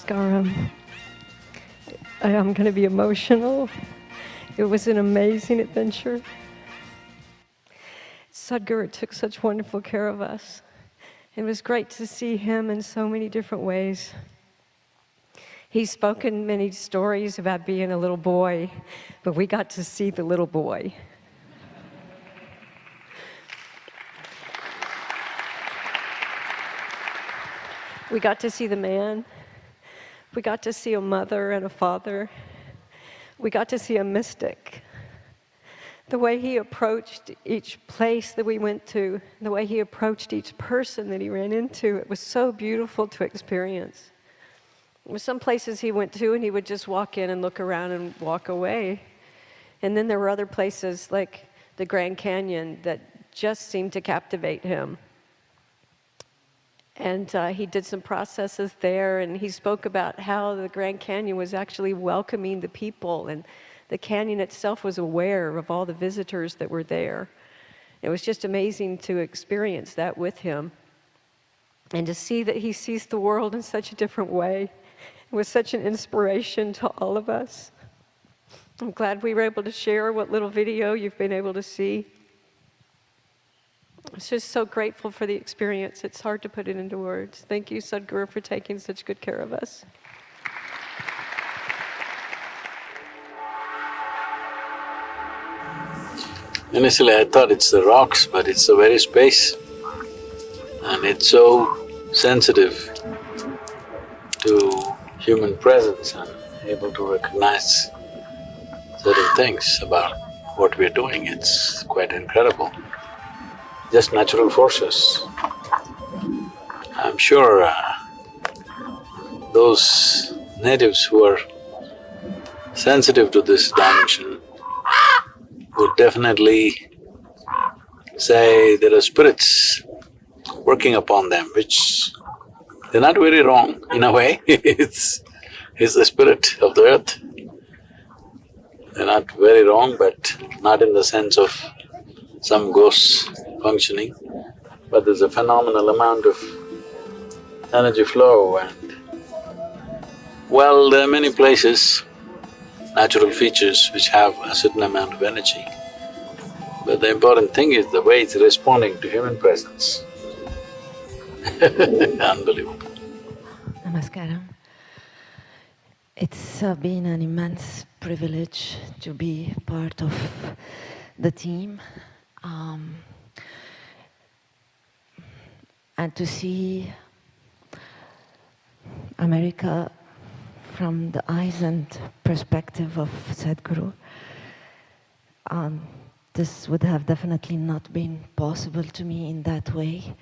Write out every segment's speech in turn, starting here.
Namaskaram. I'm going to be emotional. It was an amazing adventure. Sadhguru took such wonderful care of us. It was great to see him in so many different ways. He's spoken many stories about being a little boy, but we got to see the little boy. We got to see the man. We got to see a mother and a father. We got to see a mystic. The way he approached each place that we went to, the way he approached each person that he ran into, it was so beautiful to experience. There were some places he went to and he would just walk in and look around and walk away. And then there were other places like the Grand Canyon that just seemed to captivate him. And he did some processes there, and he spoke about how the Grand Canyon was actually welcoming the people, and the canyon itself was aware of all the visitors that were there. It was just amazing to experience that with him, and to see that he sees the world in such a different way. It was such an inspiration to all of us. I'm glad we were able to share what little video you've been able to see. I'm just so grateful for the experience. It's hard to put it into words. Thank you, Sadhguru, for taking such good care of us. Initially I thought it's the rocks, but it's the very space. And it's so sensitive to human presence and able to recognize certain things about what we're doing. It's quite incredible. Just natural forces. I'm sure those natives who are sensitive to this dimension would definitely say there are spirits working upon them, which they're not very wrong in a way. It's the spirit of the earth. They're not very wrong, but not in the sense of some ghosts functioning, but there's a phenomenal amount of energy flow and… Well, there are many places, natural features which have a certain amount of energy, but the important thing is the way it's responding to human presence. Unbelievable. Namaskaram. It's been an immense privilege to be part of the team. And to see America from the eyes and perspective of Sadhguru. This would have definitely not been possible to me in that way.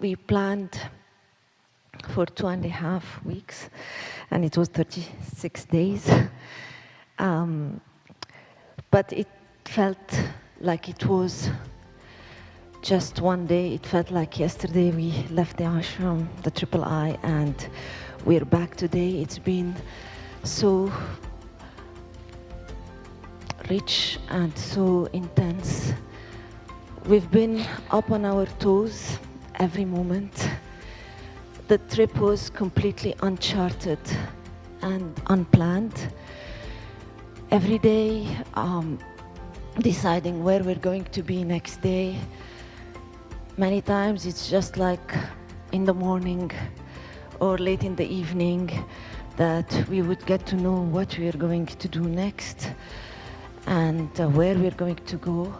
We planned for 2.5 weeks, and it was 36 days. But it felt like it was just one day. It felt like yesterday we left the ashram, the Triple I, and we're back today. It's been so rich and so intense. We've been up on our toes every moment. The trip was completely uncharted and unplanned. Every day, deciding where we're going to be next day. Many times it's just like in the morning or late in the evening that we would get to know what we are going to do next and where we're going to go.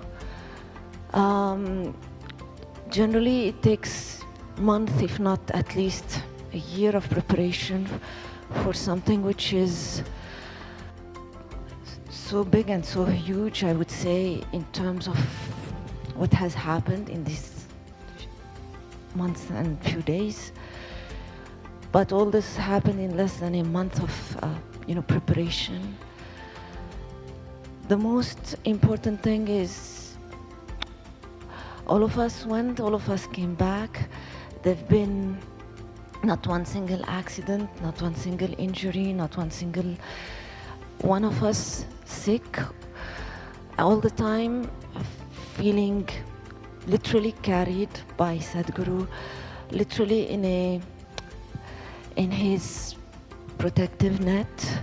Generally it takes months, if not at least a year of preparation for something which is so big and so huge, I would say, in terms of what has happened in these months and few days. But all this happened in less than a month of preparation. The most important thing is all of us went, all of us came back. There've been not one single accident, not one single injury, not one single one of us sick. All the time feeling literally carried by Sadhguru, literally in his protective net.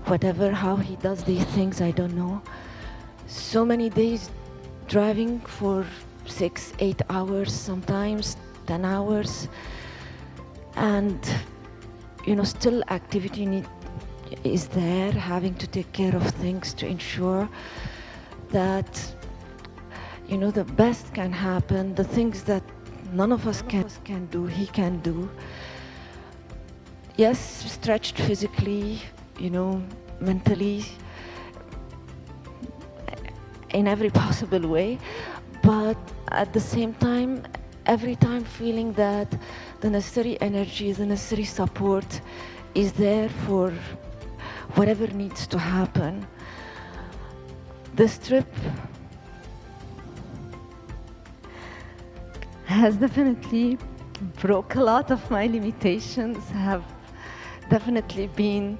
Whatever, how he does these things, I don't know. So many days driving for 6, 8 hours, sometimes 10 hours. And, still activity is there, having to take care of things to ensure that, the best can happen, the things that none of us can do, he can do. Yes, stretched physically, mentally, in every possible way, but at the same time, every time feeling that the necessary energy, the necessary support is there for whatever needs to happen. This trip has definitely broke a lot of my limitations, have definitely been,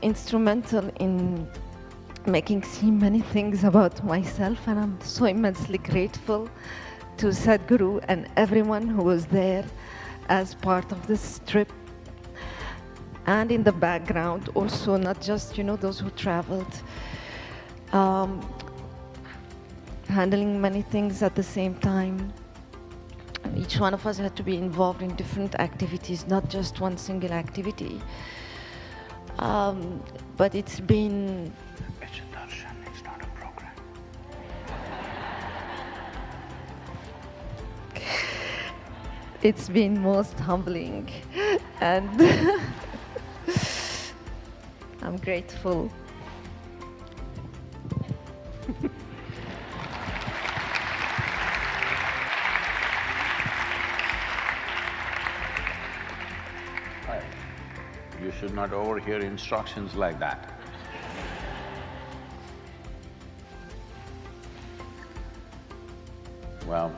instrumental in making see many things about myself, and I'm so immensely grateful to Sadhguru and everyone who was there as part of this trip. And in the background also, not just, those who traveled, handling many things at the same time. Each one of us had to be involved in different activities, not just one single activity. But it's been... It's a darshan, it's not a program. It's been most humbling, and I'm grateful. You should not overhear instructions like that. Well,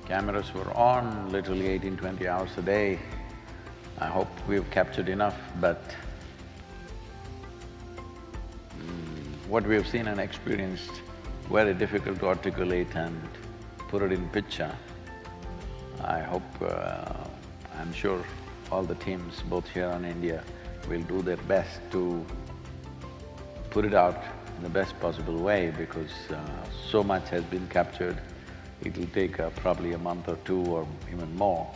cameras were on literally 18-20 hours a day. I hope we've captured enough, but what we have seen and experienced, very difficult to articulate and put it in picture. I hope, I'm sure all the teams, both here and India, will do their best to put it out in the best possible way, because so much has been captured. It'll take probably a month or two or even more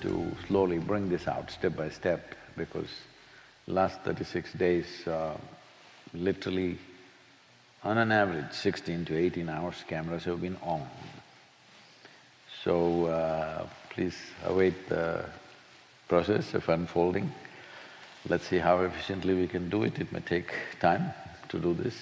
to slowly bring this out step by step, because last 36 days, literally on an average 16 to 18 hours cameras have been on. So please await the process of unfolding. Let's see how efficiently we can do it. It may take time to do this.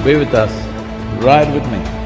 Be with us, ride with me.